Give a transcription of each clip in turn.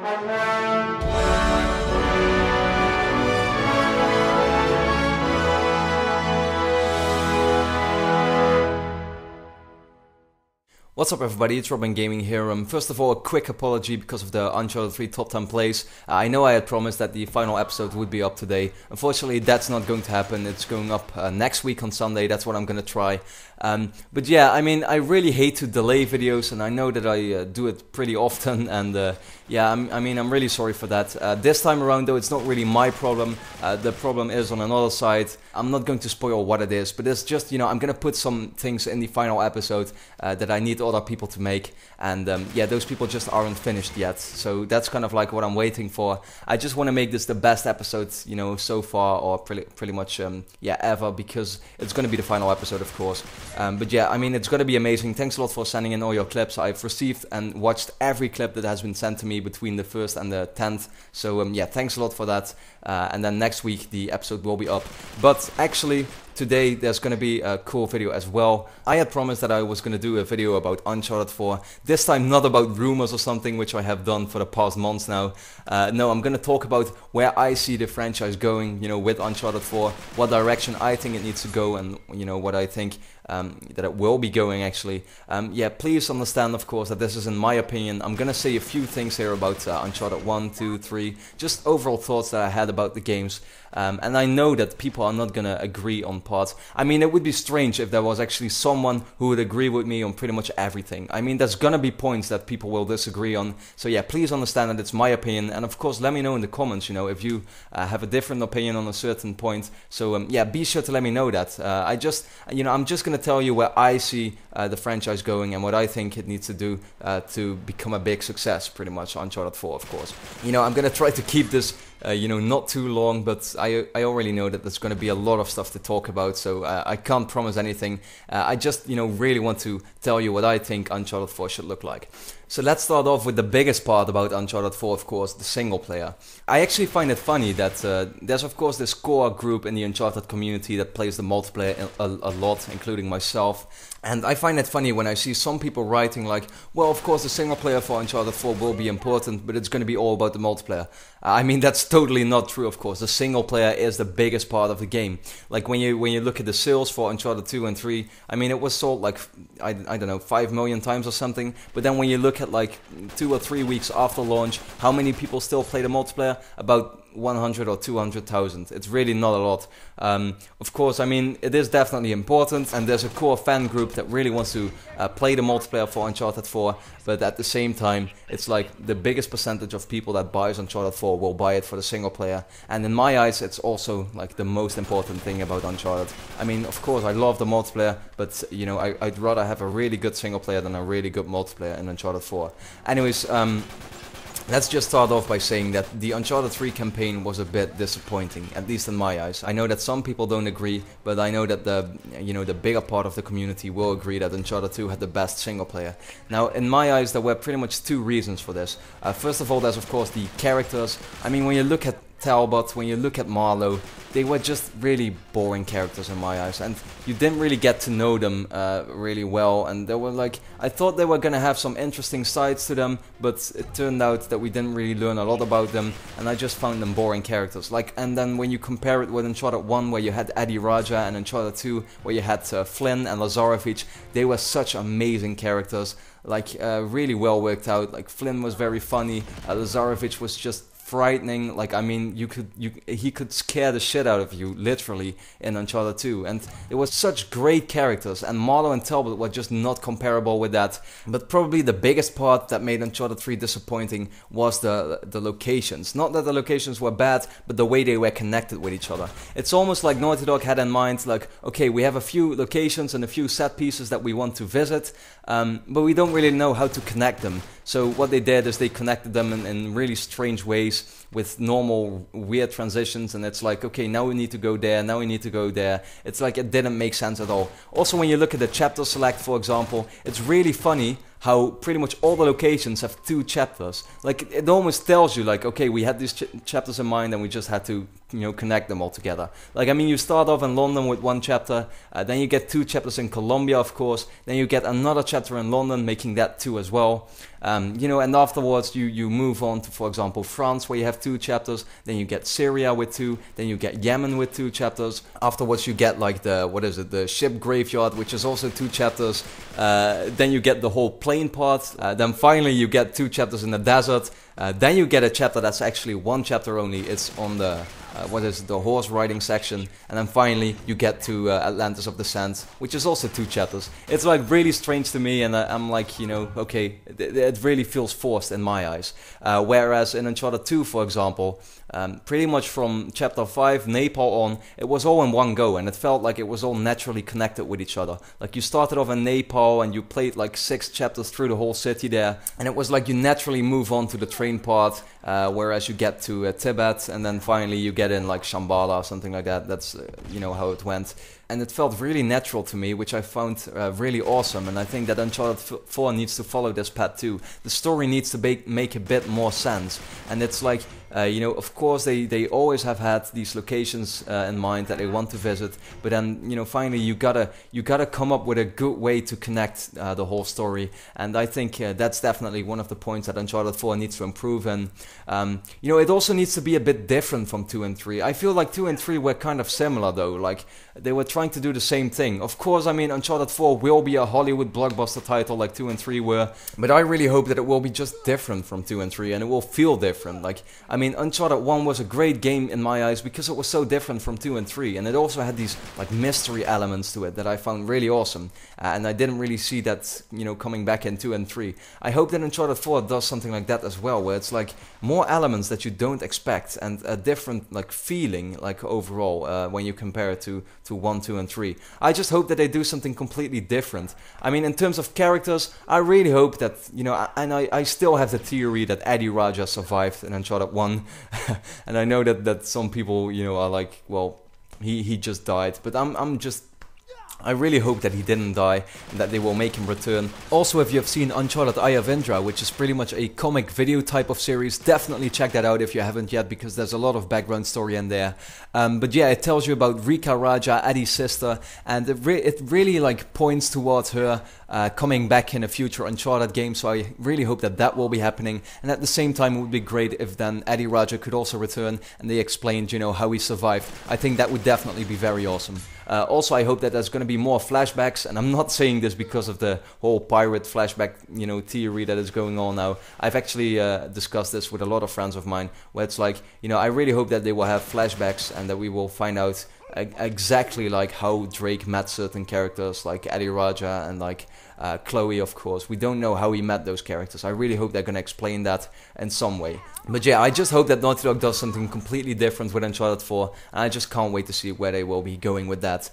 What's up everybody, it's RobinGaming here. First of all, a quick apology because of the Uncharted 3 top 10 plays. I know I had promised that the final episode would be up today. Unfortunately, that's not going to happen. It's going up next week on Sunday, that's what I'm going to try. But yeah, I mean, I really hate to delay videos, and I know that I do it pretty often, and yeah, I'm really sorry for that. This time around though, it's not really my problem. The problem is on another side. I'm not going to spoil what it is, but it's just, you know, I'm going to put some things in the final episode that I need other people to make, and yeah, those people just aren't finished yet, so that's kind of like what I'm waiting for. I just want to make this the best episode, you know, so far, or pretty much yeah, ever, because it's going to be the final episode, of course. But yeah, I mean, it's going to be amazing. Thanks a lot for sending in all your clips. I've received and watched every clip that has been sent to me between the 1st and the 10th, so yeah, thanks a lot for that. And then next week the episode will be up, but actually today there's going to be a cool video as well. I had promised that I was going to do a video about Uncharted 4, this time not about rumors or something, which I have done for the past months now. No, I'm going to talk about where I see the franchise going, you know, with Uncharted 4, what direction I think it needs to go, and you know, what I think that it will be going actually. Yeah, please understand, of course, that this is in my opinion. I'm going to say a few things here about Uncharted 1, 2, 3, just overall thoughts that I had about the games. And I know that people are not gonna agree on parts. I mean, it would be strange if there was actually someone who would agree with me on pretty much everything. I mean, there's gonna be points that people will disagree on. So yeah, please understand that it's my opinion. And of course, let me know in the comments, you know, if you have a different opinion on a certain point. So yeah, be sure to let me know that. I just, you know, I'm just gonna tell you where I see the franchise going and what I think it needs to do to become a big success, pretty much. Uncharted 4, of course. You know, I'm gonna try to keep this you know, not too long, but I already know that there's going to be a lot of stuff to talk about, so I can't promise anything. I just, you know, really want to tell you what I think Uncharted 4 should look like. So let's start off with the biggest part about Uncharted 4, of course, the single player. I actually find it funny that there's of course this core group in the Uncharted community that plays the multiplayer a lot, including myself. And I find it funny when I see some people writing like, well, of course the single player for Uncharted 4 will be important, but it's going to be all about the multiplayer. I mean, that's totally not true, of course. The single player is the biggest part of the game. Like when you look at the sales for Uncharted 2 and 3, I mean, it was sold like, I don't know, 5 million times or something. But then when you look at like 2 or 3 weeks after launch, how many people still play the multiplayer? About 100 or 200,000. It's really not a lot. Of course, I mean, it is definitely important, and there's a core fan group that really wants to play the multiplayer for Uncharted 4, but at the same time, it's like the biggest percentage of people that buys Uncharted 4 will buy it for the single player, and in my eyes, it's also like the most important thing about Uncharted. I mean, of course, I love the multiplayer, but you know, I'd rather have a really good single player than a really good multiplayer in Uncharted 4. Anyways, let's just start off by saying that the Uncharted 3 campaign was a bit disappointing, at least in my eyes. I know that some people don't agree, but I know that the bigger part of the community will agree that Uncharted 2 had the best single player. Now, in my eyes, there were pretty much 2 reasons for this. First of all, there's of course the characters. I mean, when you look at Talbot, when you look at Marlowe, they were just really boring characters in my eyes, and you didn't really get to know them really well, and they were like, I thought they were gonna have some interesting sides to them, but it turned out that we didn't really learn a lot about them, and I just found them boring characters. Like, and then when you compare it with Uncharted 1, where you had Eddie Raja, and Uncharted 2, where you had Flynn and Lazarevich, they were such amazing characters, like really well worked out. Like Flynn was very funny, Lazarevich was just frightening. Like, I mean, he could scare the shit out of you, literally, in Uncharted 2, and it was such great characters, and Marlowe and Talbot were just not comparable with that. But probably the biggest part that made Uncharted 3 disappointing was the locations. Not that the locations were bad, but the way they were connected with each other. It's almost like Naughty Dog had in mind, like, okay, we have a few locations and a few set pieces that we want to visit, but we don't really know how to connect them. So what they did is they connected them in really strange ways with normal weird transitions, and it's like, okay, now we need to go there, now we need to go there. It's like it didn't make sense at all. Also, when you look at the chapter select, for example, it's really funny how pretty much all the locations have 2 chapters. Like, it almost tells you, like, okay, we had these chapters in mind and we just had to connect them all together. Like, I mean, you start off in London with one chapter, then you get 2 chapters in Colombia, of course, then you get another chapter in London, making that 2 as well. And afterwards you move on to, for example, France, where you have 2 chapters, then you get Syria with 2, then you get Yemen with 2 chapters. Afterwards you get like the ship graveyard, which is also 2 chapters. Then you get the whole plane part. Then finally you get 2 chapters in the desert. Then you get a chapter that's actually 1 chapter only. It's on the horse riding section. And then finally you get to Atlantis of the Sands, which is also 2 chapters. It's like really strange to me, and I'm like, okay, it really feels forced in my eyes. Whereas in Uncharted 2, for example, pretty much from chapter 5, Nepal on, it was all in one go, and it felt like it was all naturally connected with each other. Like, you started off in Nepal and you played like 6 chapters through the whole city there, and it was like you naturally move on to the train part, whereas you get to Tibet, and then finally you get in like Shambhala or something like that. That's how it went. And it felt really natural to me, which I found really awesome. And I think that Uncharted 4 needs to follow this path too. The story needs to make a bit more sense. And it's like, of course they always have had these locations in mind that they want to visit. But then, finally you gotta come up with a good way to connect the whole story. And I think that's definitely one of the points that Uncharted 4 needs to improve. And, it also needs to be a bit different from 2 and 3. I feel like 2 and 3 were kind of similar though. Like, they were trying to do the same thing. Of course, I mean, Uncharted 4 will be a Hollywood blockbuster title like 2 and 3 were, but I really hope that it will be just different from 2 and 3, and it will feel different. Like, I mean, Uncharted 1 was a great game in my eyes because it was so different from 2 and 3, and it also had these like mystery elements to it that I found really awesome, and I didn't really see that, coming back in 2 and 3. I hope that Uncharted 4 does something like that as well, where it's like more elements that you don't expect, and a different like feeling, like overall, when you compare it to 1, 2 and 3. I just hope that they do something completely different. I mean, in terms of characters, I really hope that, and I still have the theory that Eddie Raja survived in Uncharted 1, and I know that some people, are like, well, he just died, but I really hope that he didn't die and that they will make him return. Also, if you have seen Uncharted Eye of Indra, which is pretty much a comic video type of series, definitely check that out if you haven't yet, because there's a lot of background story in there. But yeah, it tells you about Rika Raja, Eddie's sister, and it really like points towards her coming back in a future Uncharted game, so I really hope that will be happening. And at the same time, it would be great if then Eddie Raja could also return and they explained, how he survived. I think that would definitely be very awesome. Also, I hope that there's going to be more flashbacks, and I'm not saying this because of the whole pirate flashback, theory that is going on now. I've actually discussed this with a lot of friends of mine, where it's like, I really hope that they will have flashbacks and that we will find out exactly like how Drake met certain characters like Eddie Raja and like Chloe, of course. We don't know how he met those characters. I really hope they're going to explain that in some way. But yeah, I just hope that Naughty Dog does something completely different with Uncharted 4, and I just can't wait to see where they will be going with that.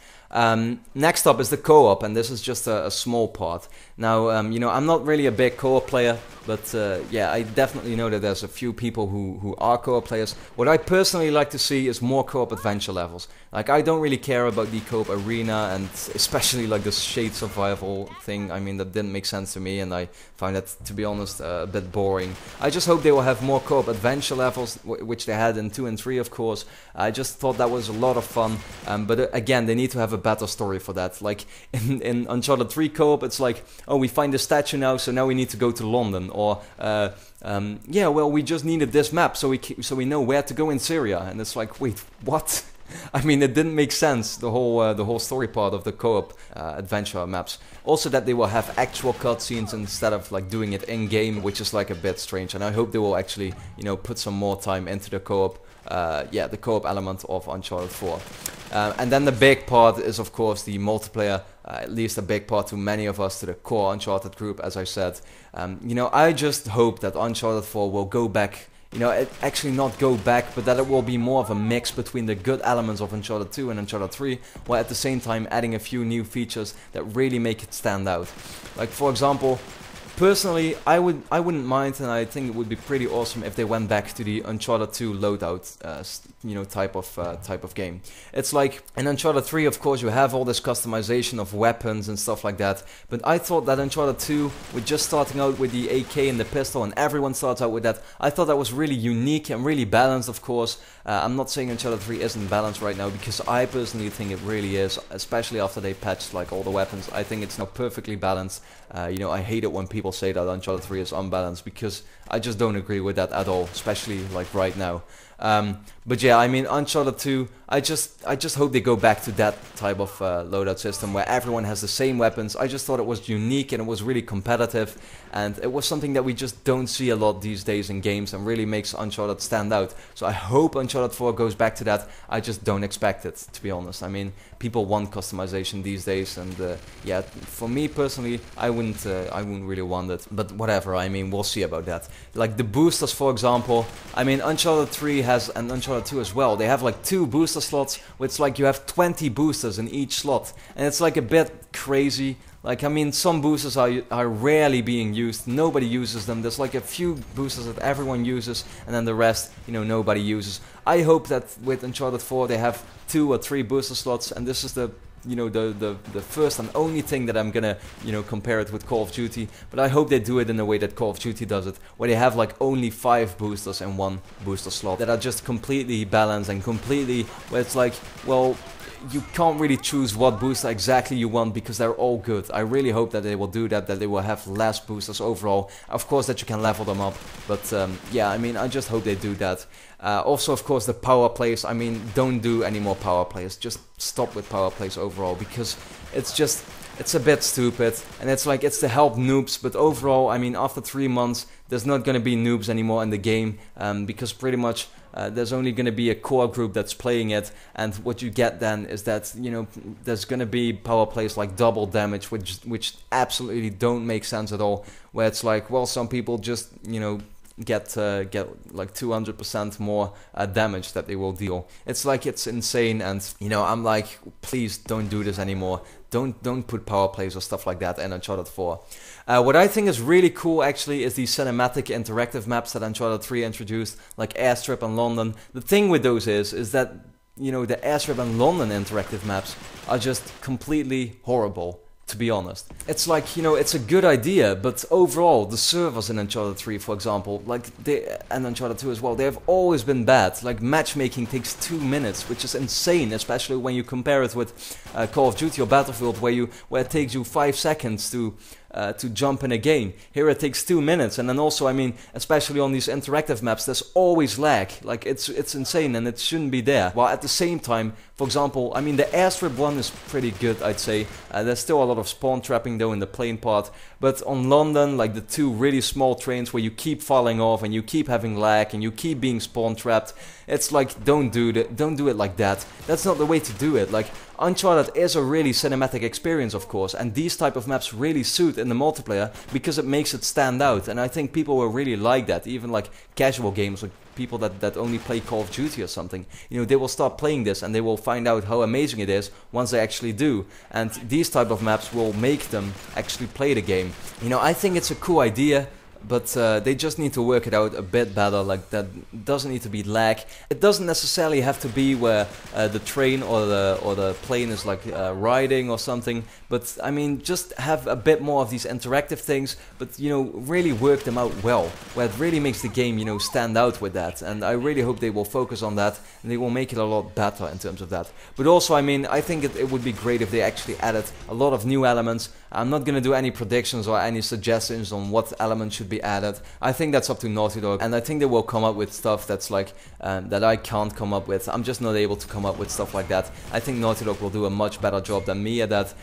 Next up is the co-op, and this is just a small part. Now, I'm not really a big co-op player, but yeah, I definitely know that there's a few people who are co-op players. What I personally like to see is more co-op adventure levels. Like, I don't really care about the co-op arena, and especially like the shade survival thing. I mean, that didn't make sense to me, and I find that, to be honest, a bit boring. I just hope they will have more co-op adventure levels, which they had in 2 and 3, of course. I just thought that was a lot of fun, but again, they need to have a better story for that. Like in Uncharted 3 co-op, it's like, oh, we find the statue now, so now we need to go to London, or yeah, well, we just needed this map, so we know where to go in Syria, and it's like, wait, what? I mean, it didn't make sense, the whole story part of the co-op adventure maps. Also, that they will have actual cutscenes instead of like doing it in game, which is like a bit strange. And I hope they will actually, put some more time into the co-op. Yeah, the co-op element of Uncharted 4. And then the big part is, of course, the multiplayer. At least a big part to many of us, to the core Uncharted group, as I said. I just hope that Uncharted 4 will go back. Actually not go back, but that it will be more of a mix between the good elements of Uncharted 2 and Uncharted 3, while at the same time adding a few new features that really make it stand out. Like, for example, Personally, I wouldn't mind, and I think it would be pretty awesome if they went back to the Uncharted 2 loadout, type of game. It's like in Uncharted 3, of course, you have all this customization of weapons and stuff like that. But I thought that Uncharted 2, with just starting out with the AK and the pistol, and everyone starts out with that, I thought that was really unique and really balanced. Of course, I'm not saying Uncharted 3 isn't balanced right now, because I personally think it really is, especially after they patched like all the weapons. I think it's now perfectly balanced. I hate it when people say that Uncharted 3 is unbalanced, because I just don't agree with that at all, especially like right now. But yeah, I mean, Uncharted 2, I just hope they go back to that type of loadout system where everyone has the same weapons. I just thought it was unique and it was really competitive, and it was something that we just don't see a lot these days in games and really makes Uncharted stand out. So I hope Uncharted 4 goes back to that. I just don't expect it, to be honest. I mean, people want customization these days, and yeah, for me personally, I wouldn't really want it. But whatever, I mean, we'll see about that. Like the boosters, for example. I mean, Uncharted 3 has, and Uncharted 2 as well, they have like 2 booster slots, where it's like you have 20 boosters in each slot, and it's like a bit crazy. Like, I mean, some boosters are rarely being used, nobody uses them. There's like a few boosters that everyone uses, and then the rest, nobody uses. I hope that with Uncharted 4 they have 2 or 3 booster slots, and this is the first and only thing that I'm gonna, compare it with Call of Duty. But I hope they do it in the way that Call of Duty does it, where they have like only 5 boosters in 1 booster slot that are just completely balanced and completely, where it's like, well, you can't really choose what booster exactly you want because they're all good. I really hope that they will do that they will have less boosters overall. Of course that you can level them up, but yeah, I mean, I just hope they do that. Also, of course, the power plays. I mean, don't do any more power plays. Just stop with power plays overall, because it's a bit stupid, and it's like, it's to help noobs, but overall, I mean, after 3 months, there's not gonna be noobs anymore in the game, because pretty much there's only gonna be a core group that's playing it, and what you get then is that, there's gonna be power plays like double damage, which absolutely don't make sense at all, where it's like, well, some people just, get like 200% more damage that they will deal. It's like, it's insane, and I'm like, please don't do this anymore. Don't put power plays or stuff like that in Uncharted 4. What I think is really cool actually is the cinematic interactive maps that Uncharted 3 introduced, like Airstrip and London. The thing with those is that the Airstrip and London interactive maps are just completely horrible, to be honest. It's like, it's a good idea, but overall, the servers in Uncharted 3, for example, and Uncharted 2 as well, they have always been bad. Like, matchmaking takes 2 minutes, which is insane, especially when you compare it with Call of Duty or Battlefield, where it takes you 5 seconds to jump in a game. Here it takes 2 minutes, and then also, I mean, especially on these interactive maps, there's always lag. Like, it's insane, and it shouldn't be there. While at the same time, for example, I mean, the Airstrip one is pretty good, I'd say. There's still a lot of spawn trapping though in the plane part, but on London, like the 2 really small trains where you keep falling off and you keep having lag and you keep being spawn trapped, it's like, don't do it like that. That's not the way to do it. Like, Uncharted is a really cinematic experience, of course, and these type of maps really suit in the multiplayer because it makes it stand out, and I think people will really like that. Even like casual games, like people that only play Call of Duty or something, they will start playing this and they will find out how amazing it is once they actually do, and these type of maps will make them actually play the game. I think it's a cool idea, but they just need to work it out a bit better. Like, that doesn't need to be lag. It doesn't necessarily have to be where the train or the plane is like riding or something, but I mean, just have a bit more of these interactive things, but really work them out well, where it really makes the game stand out with that. And I really hope they will focus on that, and they will make it a lot better in terms of that. But also, I mean, I think it would be great if they actually added a lot of new elements. I'm not gonna do any predictions or any suggestions on what elements should be added. I think that's up to Naughty Dog, and I think they will come up with stuff that's like that I can't come up with. I'm just not able to come up with stuff like that. I think Naughty Dog will do a much better job than me at that.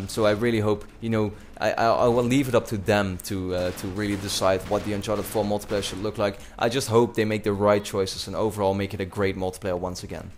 So I really hope, I will leave it up to them to really decide what the Uncharted 4 multiplayer should look like. I just hope they make the right choices and overall make it a great multiplayer once again.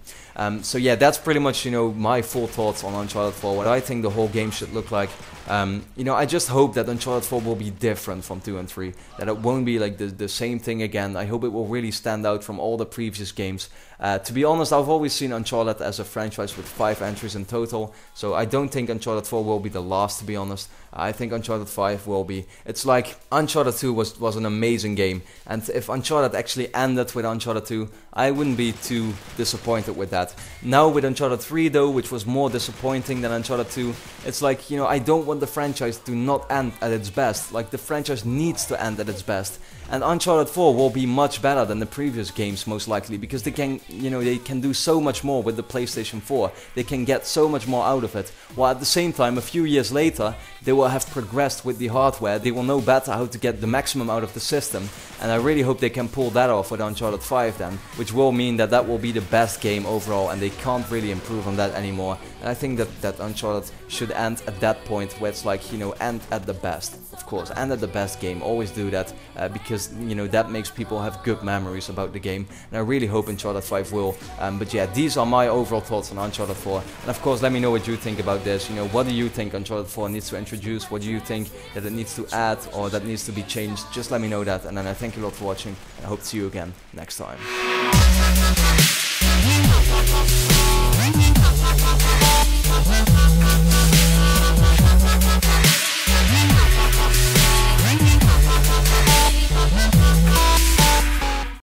So yeah, that's pretty much my full thoughts on Uncharted 4, what I think the whole game should look like. I just hope that Uncharted 4 will be different from 2 and 3, that it won't be like the same thing again. I hope it will really stand out from all the previous games. To be honest, I've always seen Uncharted as a franchise with 5 entries in total, so I don't think Uncharted 4 will be the last, to be honest. I think Uncharted 5 will be. It's like Uncharted 2 was an amazing game, and if Uncharted actually ended with Uncharted 2, I wouldn't be too disappointed with that. Now with Uncharted 3 though, which was more disappointing than Uncharted 2, it's like, you know, I don't want the franchise to not end at its best. Like, the franchise needs to end at its best. And Uncharted 4 will be much better than the previous games, most likely, because they can, you know, they can do so much more with the PlayStation 4. They can get so much more out of it. While at the same time, a few years later, they will have progressed with the hardware. They will know better how to get the maximum out of the system. And I really hope they can pull that off with Uncharted 5 then, which will mean that that will be the best game overall, and they can't really improve on that anymore. And I think that Uncharted should end at that point where it's like, you know, end at the best. Of course, end at the best game. Always do that, because, you know, that makes people have good memories about the game. And I really hope Uncharted 5 will. But yeah, these are my overall thoughts on Uncharted 4. And of course, let me know what you think about this. You know, what do you think Uncharted 4 needs to introduce? What do you think that it needs to add or that needs to be changed? Just let me know that. And then I thank you a lot for watching. I hope to see you again next time.